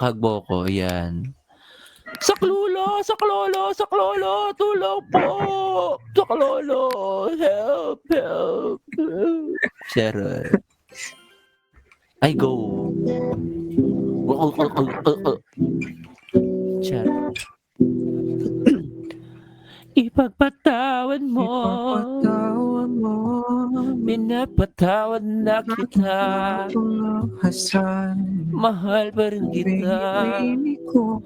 hagbo ko, yan. Saklolo! Saklolo! Saklolo! Tulong po! Saklolo! Help! Help! Sarah. Ay, go! Charot. Ipagpatawad mo. Ipagpatawad mo. Minapatawad na kita. Hasan. Mahal pa rin kita. Binibini ko.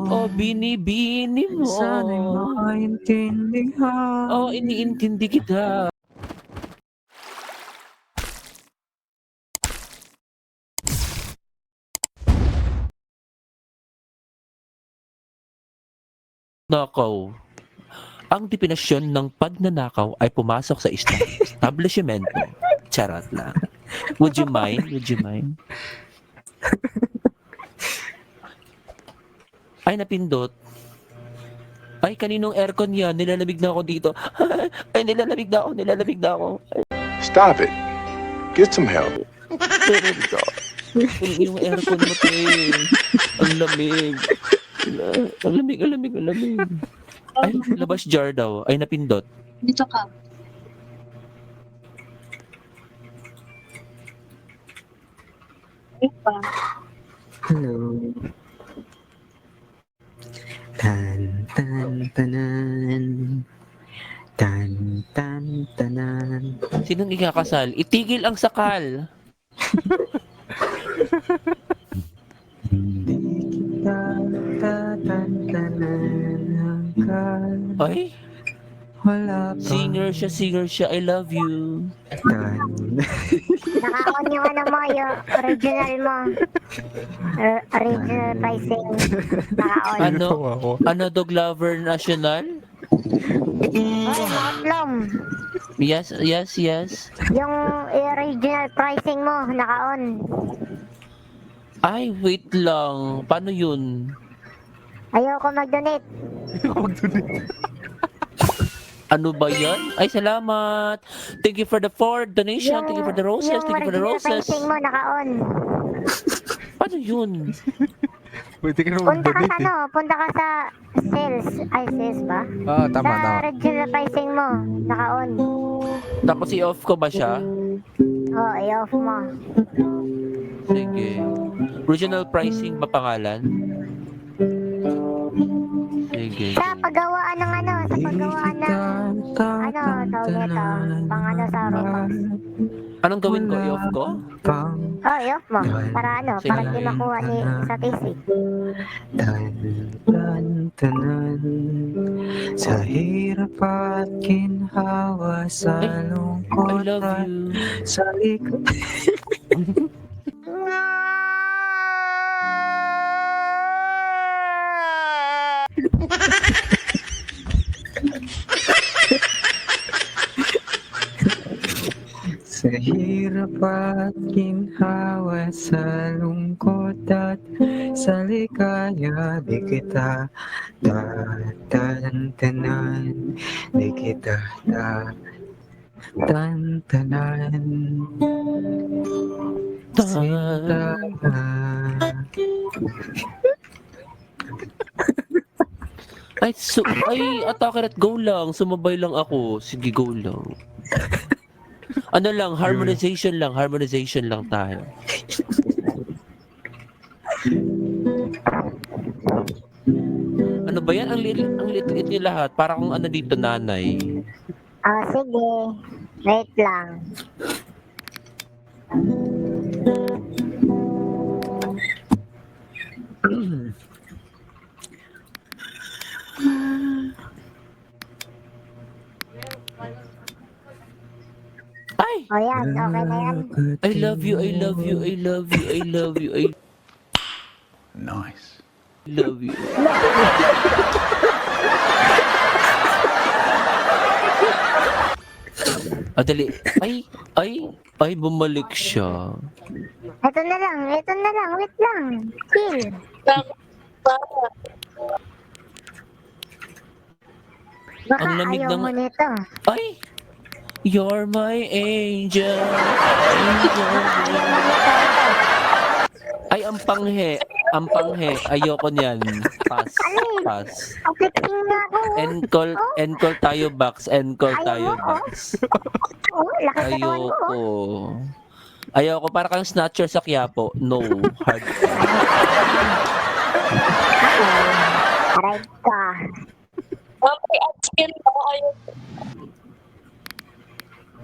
O binibini mo. Sana'y maintindihan. O iniintindi kita. Nakaw. Ang definasyon ng pagnanakaw ay pumasok sa establishment. Charot lang. Would you mind? Would you mind? Ay, napindot. Ay, kaninong aircon yan? Nilalamig na ako dito. Ay, nilalamig na ako. Stop it. Get some help. Pero ito. Yung aircon mo, te. Ang lamig. Ang lamig. Ay, labas jar daw. Ay, napindot. Dito ka. Ipa. Hello. Tan tan tanan. Tan tan tanan. Sinong ikakasal? Itigil ang sakal. Hindi kita tatantanan hanggang Ay, wala pa. singer siya. I love you. Tan. Naka-on yung ano mo, yung original mo. Original pricing. Naka-on. Ano dog lover national? Ay, matlom. Yes. Yung original pricing mo, naka-on. Ay, wait lang. Paano yun? Ayoko mag-donate. Ano ba yan? Ay, salamat. Thank you for the donation. Thank you for the roses. Thank you for the Yung roses. original pricing mo, naka-on. Paano yun? Pwede ka naman donate eh. Punta ka sa sales. Ay, sales ba? Ah, tama. Sa original pricing mo, naka-on. Tapos i-off ko ba siya? Oo, i-off mo. Sige. Original pricing ba pangalan? Sige. Sa paggawaan ng tawag nito, pang sa Roblox. Anong gawin ko? I-off ko? Oh, i-off mo. Para Sige. para di makuha sa PC. Tanan sa hirap at ginhawa sa I lungkot love at you. sa likod. Sa hirap at ginhawa, sa lungkot at sa ligaya, di kita tatantanan, di kita tatantanan. Sinta. Ay, attacker at go lang. Sumabay lang ako. Sige, go lang. Ano lang, harmonization lang tayo. Ano ba yan? Ang liit niyo lahat. Para kung ano dito, nanay. Sige. Wait lang. Ay! O yan, okay na yan. I love you. Nice. Love you. Dali. Ay, bumalik siya. Ito na lang, wait lang. Chill. Baka Ang lamig ayaw ng- mo nito. Ay! You're my angel. Ayaw mo nito. Ay, ang panghe. Ang panghe, ayoko niyan. Pass. Pass. Affecting na ako. Encall tayo box. Encall Ayaw tayo mo, oh. box. Oh, laki katawan mo. Ayoko. Ayoko, para kang snatcher sa Quiapo. No. Hard. Aray ka. Okay, at skin mo, ayun.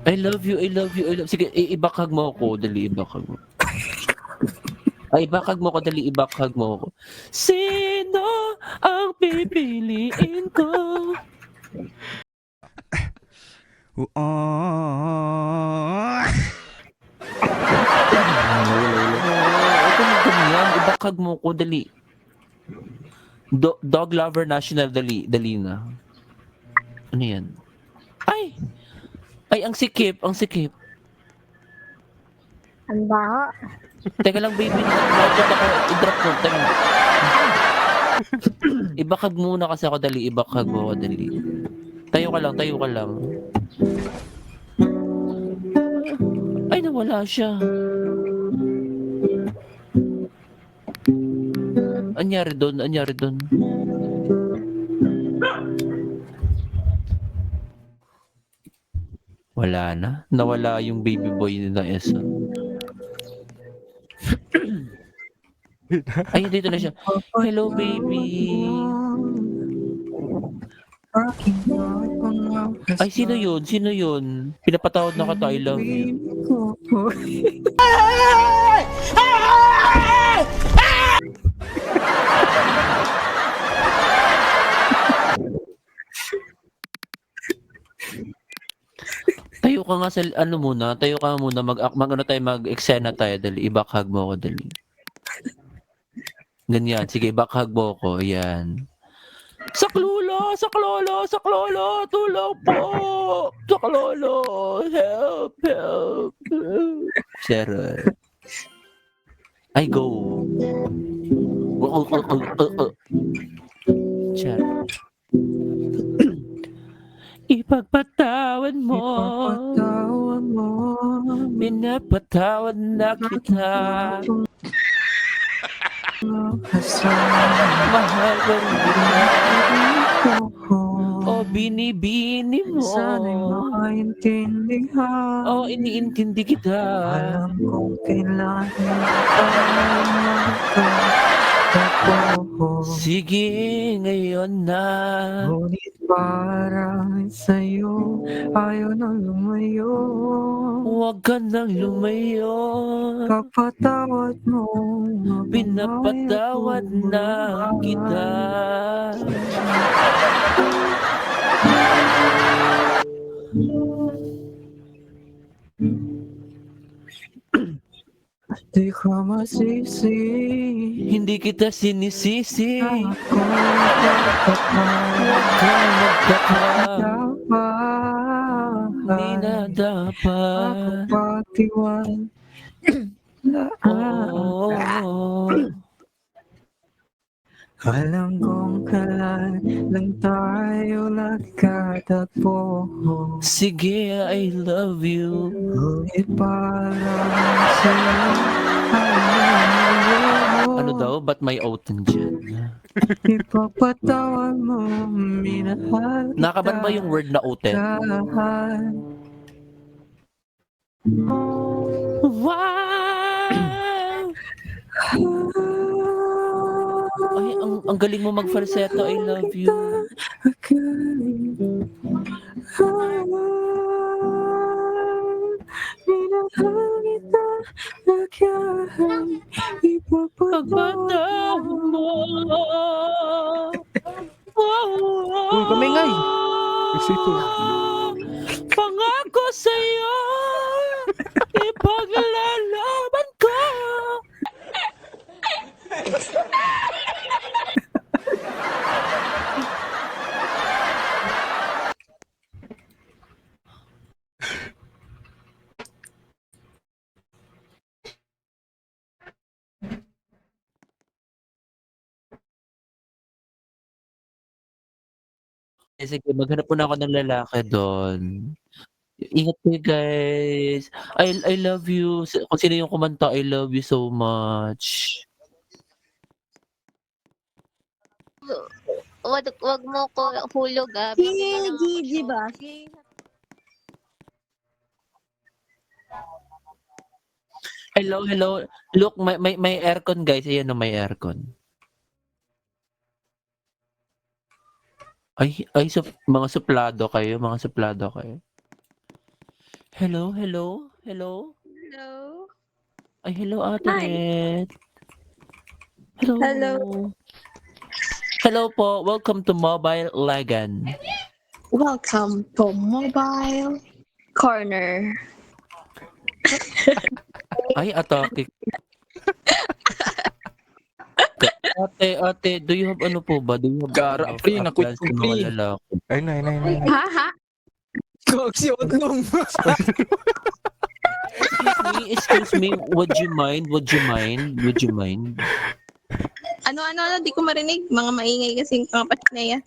I love you, I love you, I love. Sige, ibakag mo ako. Dali, ibakag mo. Ay, ibakag mo ko, dali, ibakag mo ko. Sino ang pipiliin ko? Ito na ganyan, ibakag mo ko, dali. Dog Lover National, dali, dali na. Ano yan? Ay! Ay, ang sikip, ang sikip. Ang baho. Teka lang, baby. Bakit ako i-drop mo? Teka lang. Ibakag muna kasi ako, dali. Ibakag mo ako, dali. Tayo ka lang, tayo ka lang. Ay, nawala siya. Anyari doon, anyari doon. Wala na. Nawala yung baby boy na Esa. Ay, dito na siya. Hello, baby. Ay, sino yun? Sino yun? Pinapatawad na ka, I love you. Tayo ka nga sa ano muna, tayo ka muna ano tayo, mag-eksena tayo, dali. I-backhug mo ako, dali. Ganyan, sige, backhug mo ako, yan. Saklolo, saklolo, saklolo, tulong po! Saklolo, help, help. Sarah. I go. Sarah. Ipagpatawad mo, pinapatawad na kita. Mahal ka rin o binibini mo. Sana'y maintindihan. O iniintindi kita. Alam kong kailan magkatagpo. Sige, ngayon na. Ngunit parang sa'yo ayaw na lumayo. Huwag ka nang lumayo. Kapatawad mo, Pinapatawad na kita. Di ka masisi. Hindi kita sinisisi. Ako Huwag kang magtaka. dapat. Hindi na Ako dapat. patiwan. Oh. Alam kong kailan lang tayo nagkatagpo. Sige, I love you. Ngunit parang sa'yo ayaw. Ano daw? Ba't may oath dyan? Ipapatawad mo, minahal kita. Nakaban ba yung word na oath? Lahat. Wow! Ay, ang galing mo mag-falsetto. I love you. Pagpataw mo. Uy, kamingay. Isito. Pangako sa'yo, ipaglalaban ko. Sige, maghanap muna ako ng lalaki doon. Ingat kayo, guys. I love you. Kung sino yung kumanta, I love you so much. wag mo ko hulog ah. Si Bigyan mo ng Gigi show. ba? Hello, hello. Look, may aircon guys. Ayan o, may aircon. Mga suplado kayo, mga suplado kayo. Hello, hello, hello. Hello? Ay, hello, Ate Hi. Red. Hello. Hello. Hello po. Welcome to Mobile Legend. Welcome to Mobile Corner. Ay, atake. Ate, do you have ano po ba? Do you have Gara, pre, nakwit plans ko, sa pre. mga lalaki? Ay, nay. Ha, ha? Kog si Otlong. Excuse me, would you mind? Would you mind? Ano, di ko marinig. Mga maingay kasing kapatid na yan.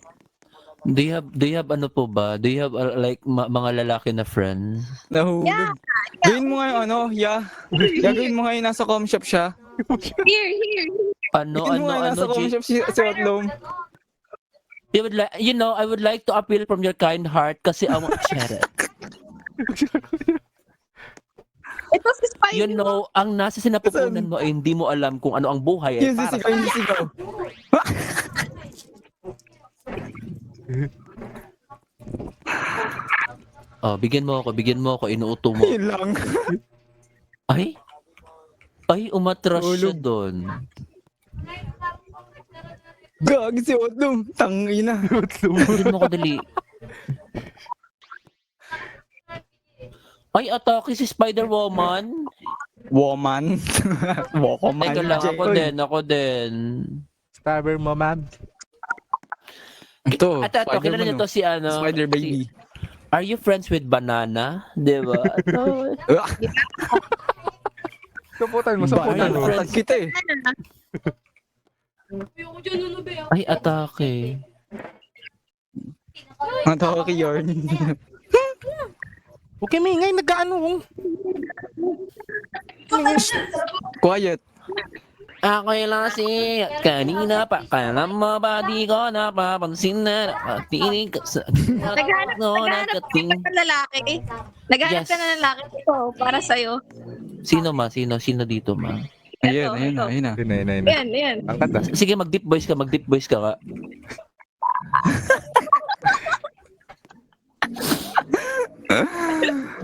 Do you have ano po ba? Do you have like mga lalaki na friend? Nahulog. Gawin mo ngayon, gawin mo ngayon nasa com shop siya. Here. Ano, Gawin mo ngayon nasa com shop si Otlong. I would like to appeal from your kind heart kasi I want charity. Ito si Spidey. You know, ang nasa sinapupunan mo ay hindi mo alam kung ano ang buhay ay Yung para sisigaw, yung sisigaw. Oh, bigyan mo ako, inuuto mo. Yun lang. Ay, umatras siya Ulog. doon. Gagi si Otlong. Tangina. Bigyan mo ako dali. Ay, atake si Spider-Woman. Woman. Woman. Teka lang, ako din. Stabber mo, ma'am. Ito, Ito, kilala niyo to si ano? Spider baby. Are you friends with Banana? Diba? Suputan mo. Tag kita eh. Ay, atake. Ang tawa kay Yorn. Okay, mingay, nag-ano. Quiet. Ako'y lasing at kanina pa kailan mo ba di ko napapansin na nakatinig ka sa Naghanap nakating. ka ng lalaki. Naghanap Yes. ka ng lalaki ito para sa'yo. Sino Sino dito ma? Ayun na. Yan. Ang kanta. Sige, mag-deep voice ka ka.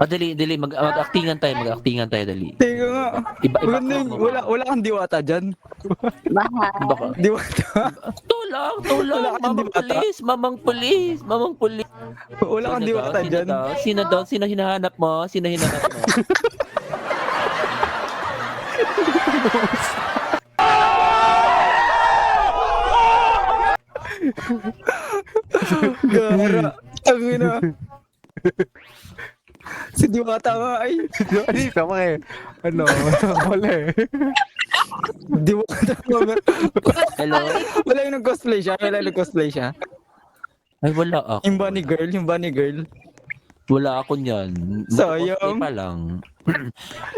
Dali, mag-actingan tayo, dali. Teka nga. Iba Maganda yun. Wala kang diwata dyan. Baka. Diwata. Tulang, Wala kang mamang pulis. Wala kang diwata dyan. Sino hinahanap mo? Gara. Tangina. Si diwata nga ay. Ay, sama eh. Ano? Wala eh. Diwata nga. Hello? Wala yung nag-cosplay siya. Ay, wala ako. Yung bunny girl. Wala ako niyan. Sayang. Cosplay pa lang.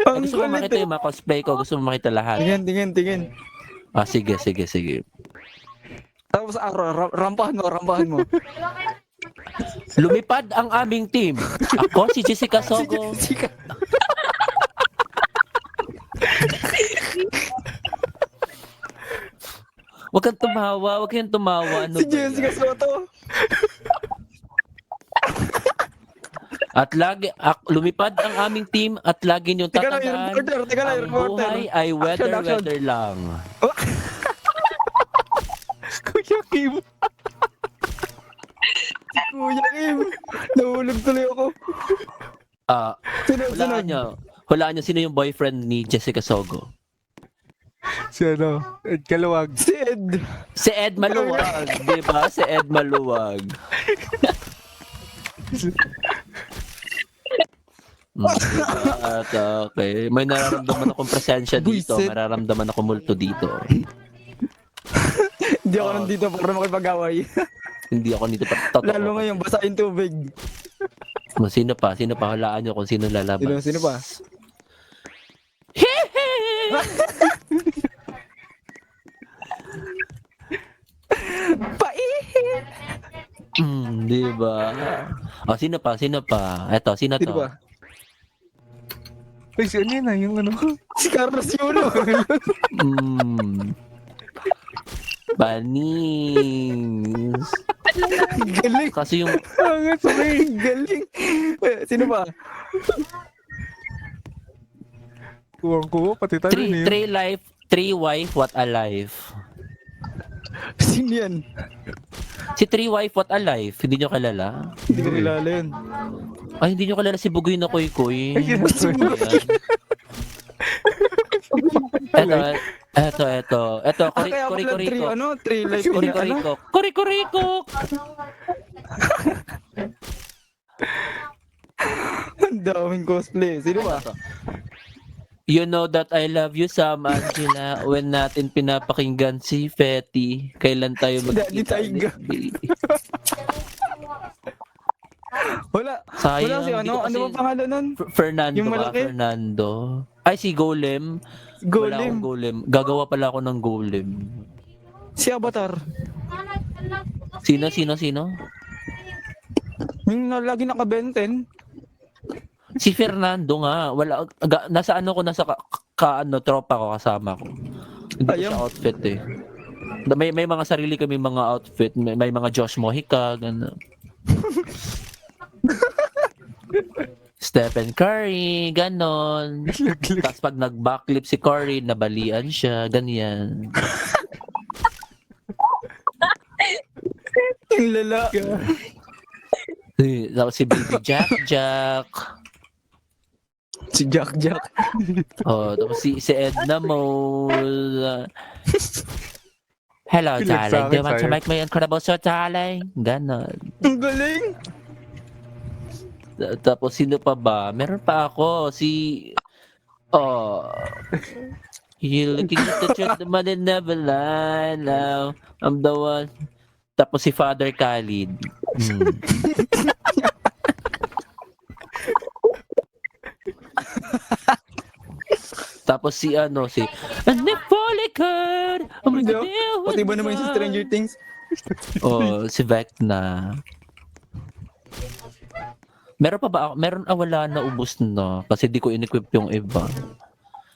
Ang Gusto mo kulit makita eh. yung mga cosplay ko? Gusto mo makita lahat? Tingin. Sige. Tapos rampahan mo. Lumipad ang aming team. Ako si Jessica Sogo. Sige. Huwag kang tumawa. Ano Si ba Jessica yan? Soto. At lumipad ang aming team at lagi niyong Teka lang, tatandaan, yung ang buhay ay Action. weather lang. Kuya Kim. Kuya Kim. Nahulog tuloy ako. Hulaan niyo sino yung boyfriend ni Jessica Sogo. Si ano? Ed Kaluwag. Si Ed. Si Ed Maluwag, di ba? Si Ed Maluwag. At okay, may nararamdaman akong presensya dito, Buisit. mararamdaman ako multo dito. Hindi ako nandito para makipag-away. Hindi ako nito totoo. Lalo ngayon, basa yung tubig. Sino pa? Hulaan niyo kung sino lalabas. Sino pa? Di ba? O, sino pa? Sino pa? Eto, sino Sino to? ba? Ay, ano yun yung ano? Si Carlos Yulo. Mm. Panis. Galing. Kasi yung Ang sabi. Galing. Sino ba? Kuwang ko, pati tayo three wife, what a life. Sino yan? Si three wife, what a life. Hindi nyo kilala? Hindi ko kilala yun. Ay, hindi nyo kilala si Bugoy na Koy Koy. Ay, kinasama. Eto. Kaya pala Kori-kori-ko. three life in ano? Kori-kori-ko. Ang daming cosplay. Sino ba? You know that I love you, Sam Angela. When natin pinapakinggan si Fetty, kailan tayo Si Daddy magkikita Taiga. ulit, baby? Wala. Sayang. Wala si ano? dito Ano kasi- ba pangalan nun? Fernando Yung ba? malaki? Fernando. Ay, si Golem. Wala akong Golem. Golem. Gagawa pala ako ng Golem. Si Avatar. Sino? Yung lagi nakabenten. Si Fernando nga. Wala, nasa ano ko, nasa tropa ko, kasama ko. Hindi ko Ayaw. siya outfit eh. May mga sarili kami mga outfit. May mga Josh Mojica, gano'n. Stephen Curry, ganon. Tapos pag nag-backflip si Curry, nabalian siya, ganyan. Yung lala. Tapos si Baby Jack. Si Jack. Oh, tapos si Edna Mole. Hello, Pilag sa darling. akin, Do you want to sa'yo. make my incredible show, darling? Ganon. Ang galing. Tapos sino pa ba? Meron pa ako. You looking at the truth, the money never lie now. I'm the one. Tapos si Father Khalid. Tapos si And the Polycard! Oh my God! Pati ba naman yung Stranger Things? Oh, si Vecna. Meron pa ba ako? Meron, wala na, ubos na. Kasi di ko in-equip yung iba.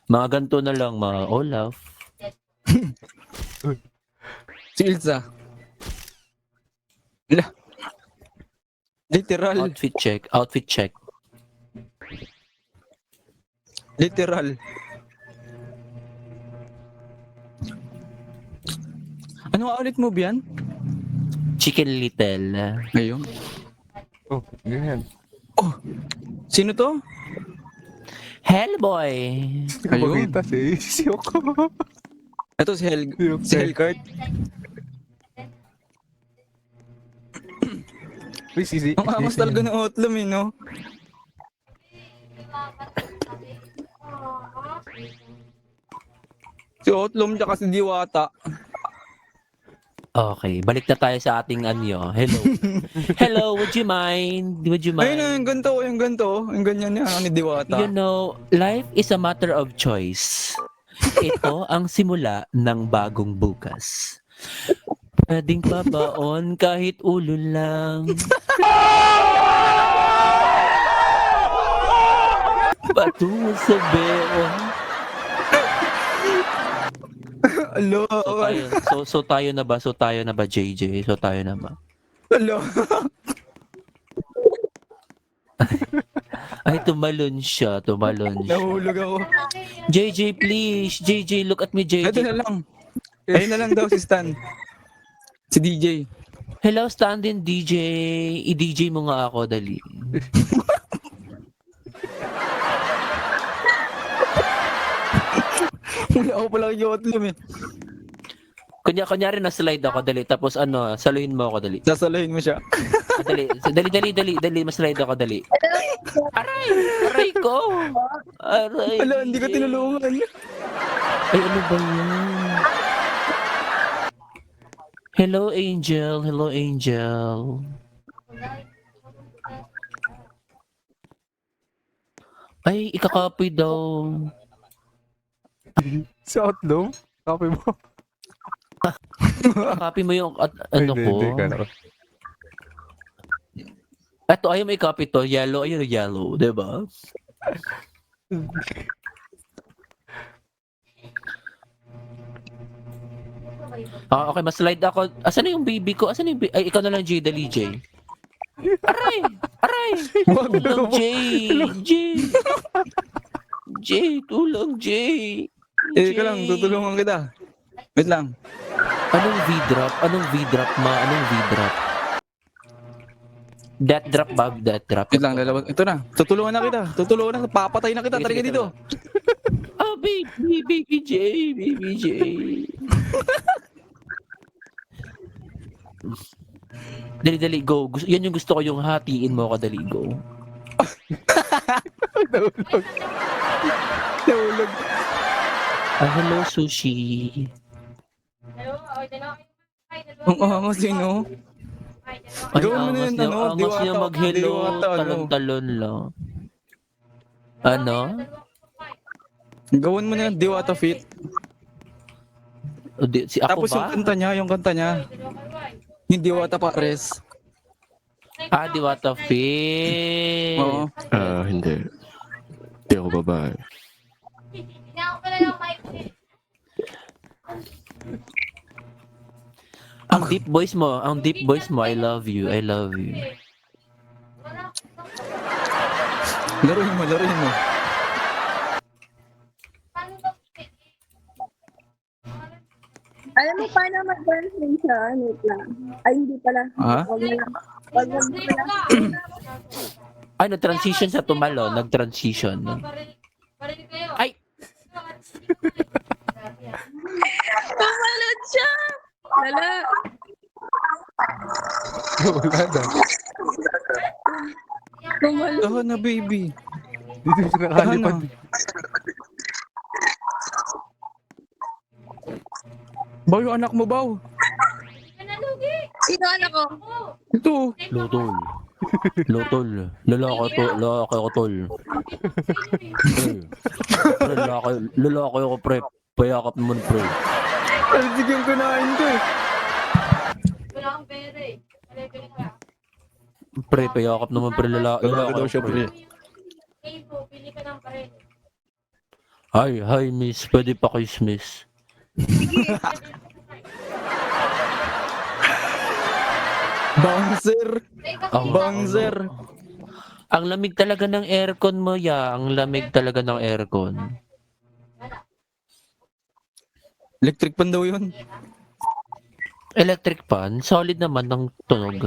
Mga ganito na lang, mga Olaf. Si Ilsa. Wala. Literal. Outfit check. Literal. Ano nga ulit mo yan? Chicken Little. Ayun. Oh, ganyan. Sino to? Hellboy. Ayun. Kumagita si Yoko. Ito si Hellcart. Uy, Ang angas talaga ng Outlam eh, no? Si Outlam tsaka si Diwata. Okay, balik na tayo sa ating Hello. Hello, would you mind? Ayun na, yung ganito. Yung ganyan niya, ni Diwata. You know, life is a matter of choice. Ito ang simula ng bagong bukas. Pwedeng pabaon kahit ulo lang. Patungo sa beon. Alo. So tayo na ba? JJ? So tayo na ba? Alo. Ay, tumalon siya. Nahulog ako. JJ, please. JJ, look at me, Ito JJ. na lang. Ayun na lang daw si Stan. Si DJ. Hello, stand-in DJ. I-DJ mo nga ako, dali. Wala ako pala kay Outlam eh. Kunyari na-slide ako, dali. Tapos saluhin mo ako, dali. Sasalahin mo siya. Dali. Mas-slide ako, dali. Aray ko. Aray. Wala, hindi ka tinulungan. Ay, ano ba yan? Hello, Angel. Ay, ikakapoy daw. Sa Outloom? Copy mo? Copy mo yung Ay, ko. hindi, Eto, ayaw may copy to. Yellow, ayun yellow. Diba? Okay, mas-slide ako. Asan na yung baby ko? Asan na yung ay, ikaw na lang, J. Dali, J. Aray! Aray! Tulong, J! J! J! Tulong, J! Ikaw lang, tutulungan kita. Wait lang. Anong V-drop? Anong V-drop, ma? Anong V-drop? Death drop, Bob. Death drop. Wait lang, lalabas. Ito na. Tutulungan na kita. Tutulungan na. Papatay na kita. Sige, Talaga sige, dito. Oh, baby J. Baby J. Dali, go. Yan yung gusto ko, yung hatiin mo ako, dali, go. Nahulog. Nahulog. Hello, sushi. Ang angas yun, no? Ay, Gawin mo na angas yun, niya, ano, angas niya diwata, mag-hello, diwata, ano. talon-talon lang. Ano? Gawin mo na yung Diwata Fit. Si ako Tapos ba? yung kanta niya. Yung Diwata Pares. Diwata Fit. Oo. Hindi. Hindi ako babae. Ang deep voice mo, I love you, I love you. Laruin mo. Alam mo paano mag-translation? Wait lang. Ay, hindi pala. Ha? Wag mo lang. Wag mo pala. Ay, nag-transition sa tumalo, nag-transition. Ay! Tumalot siya! Lala! Wala na. Tumalot. Tahan na, baby. Dito siya Tahan na. nakalipad. Baw, yung anak mo, Baw. Sino anak ko? Ito. Lotol. Lalaki ako, tol. Lalaki ako, pre. Payakap naman, pre. Ay, sige yung kunain ko eh. Pre, payakap naman, pre. Lalaki daw siya, ako, pre. pre. Hi, miss. Pwede pa kiss, miss. Bouncer. Ang Bouncer. Ang lamig talaga ng aircon mo, ya. Ang lamig talaga ng aircon. Electric pan daw yun. Electric fan, solid naman ng tunog.